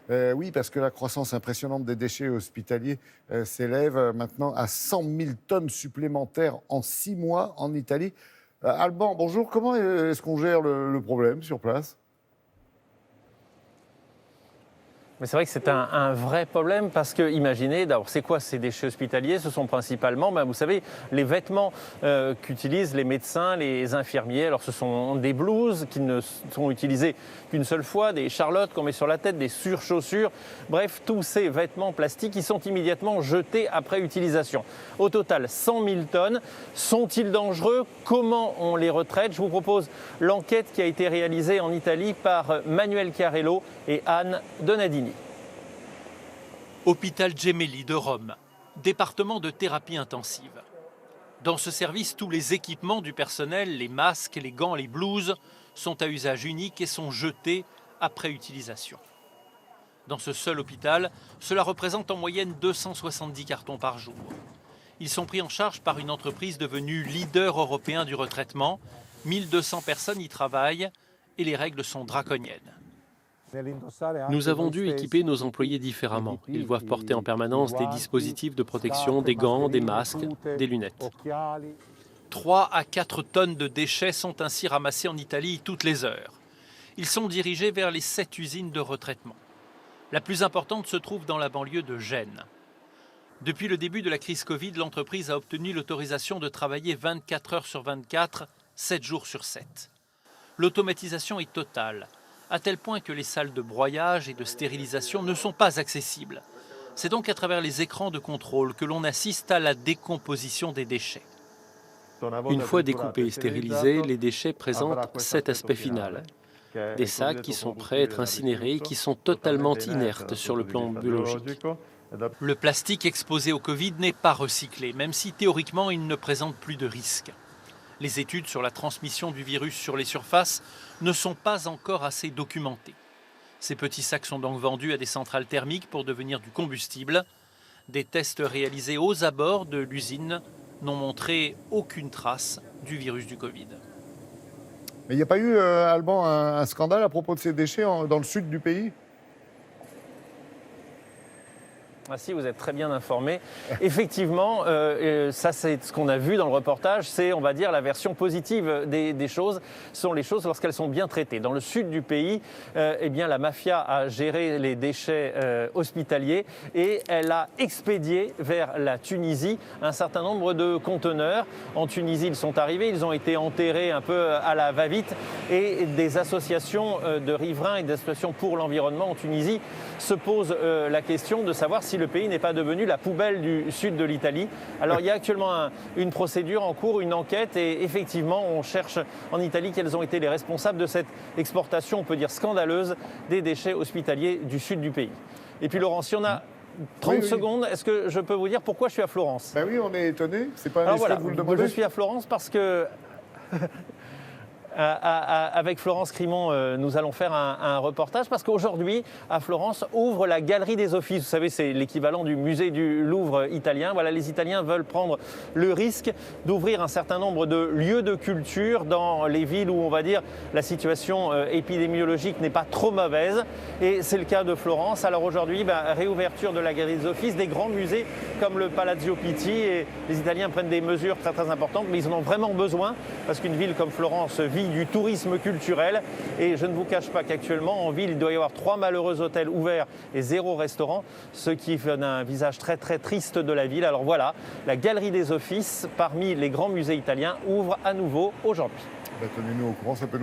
Oui, parce que la croissance impressionnante des déchets hospitaliers s'élève maintenant à 100 000 tonnes supplémentaires en 6 mois en Italie. Alban, bonjour. Comment est-ce qu'on gère le problème sur place ? Mais c'est vrai que c'est un vrai problème parce que, imaginez, d'abord, c'est quoi ces déchets hospitaliers? Ce sont principalement, vous savez, les vêtements qu'utilisent les médecins, les infirmiers. Alors, ce sont des blouses qui ne sont utilisées qu'une seule fois, des charlottes qu'on met sur la tête, des surchaussures. Bref, tous ces vêtements plastiques qui sont immédiatement jetés après utilisation. Au total, 100 000 tonnes. Sont-ils dangereux? Comment on les retraite? Je vous propose l'enquête qui a été réalisée en Italie par Manuel Chiarello et Anne Donadini. Hôpital Gemelli de Rome, département de thérapie intensive. Dans ce service, tous les équipements du personnel, les masques, les gants, les blouses, sont à usage unique et sont jetés après utilisation. Dans ce seul hôpital, cela représente en moyenne 270 cartons par jour. Ils sont pris en charge par une entreprise devenue leader européen du retraitement. 1200 personnes y travaillent et les règles sont draconiennes. Nous avons dû équiper nos employés différemment. Ils doivent porter en permanence des dispositifs de protection, des gants, des masques, des lunettes. 3 à 4 tonnes de déchets sont ainsi ramassés en Italie toutes les heures. Ils sont dirigés vers les 7 usines de retraitement. La plus importante se trouve dans la banlieue de Gênes. Depuis le début de la crise Covid, l'entreprise a obtenu l'autorisation de travailler 24 heures sur 24, 7 jours sur 7. L'automatisation est totale, à tel point que les salles de broyage et de stérilisation ne sont pas accessibles. C'est donc à travers les écrans de contrôle que l'on assiste à la décomposition des déchets. Une fois découpés et stérilisés, les déchets présentent cet aspect final. Des sacs qui sont prêts à être incinérés et qui sont totalement inertes sur le plan biologique. Le plastique exposé au Covid n'est pas recyclé, même si théoriquement il ne présente plus de risque. Les études sur la transmission du virus sur les surfaces ne sont pas encore assez documentées. Ces petits sacs sont donc vendus à des centrales thermiques pour devenir du combustible. Des tests réalisés aux abords de l'usine n'ont montré aucune trace du virus du Covid. Mais il n'y a pas eu, Alban, un scandale à propos de ces déchets dans le sud du pays ? Ah si, vous êtes très bien informé. Effectivement, ça c'est ce qu'on a vu dans le reportage, c'est, on va dire, la version positive des choses, sont les choses lorsqu'elles sont bien traitées. Dans le sud du pays, eh bien, la mafia a géré les déchets hospitaliers et elle a expédié vers la Tunisie un certain nombre de conteneurs. En Tunisie, ils sont arrivés, ils ont été enterrés un peu à la va-vite et des associations de riverains et des associations pour l'environnement en Tunisie se posent la question de savoir si le pays n'est pas devenu la poubelle du sud de l'Italie. Alors il y a actuellement une procédure en cours, une enquête et effectivement on cherche en Italie quels ont été les responsables de cette exportation, on peut dire scandaleuse, des déchets hospitaliers du sud du pays. Et puis Laurent, si on a 30 secondes, est-ce que je peux vous dire pourquoi je suis à Florence? Ben oui, on est étonnés. C'est pas Alors indiscret voilà, de vous le demander. je suis à Florence parce que avec Florence Crimon, nous allons faire un reportage parce qu'aujourd'hui, à Florence, ouvre la Galerie des Offices. Vous savez, c'est l'équivalent du musée du Louvre italien. Voilà, les Italiens veulent prendre le risque d'ouvrir un certain nombre de lieux de culture dans les villes où, on va dire, la situation épidémiologique n'est pas trop mauvaise. Et c'est le cas de Florence. Alors aujourd'hui, réouverture de la Galerie des Offices, des grands musées comme le Palazzo Pitti. Et les Italiens prennent des mesures très très importantes, mais ils en ont vraiment besoin parce qu'une ville comme Florence vit du tourisme culturel et je ne vous cache pas qu'actuellement en ville il doit y avoir 3 malheureux hôtels ouverts et 0 restaurant, ce qui donne un visage très très triste de la ville. Alors voilà, la Galerie des Offices parmi les grands musées italiens ouvre à nouveau aujourd'hui. Tenez-nous au courant, ça peut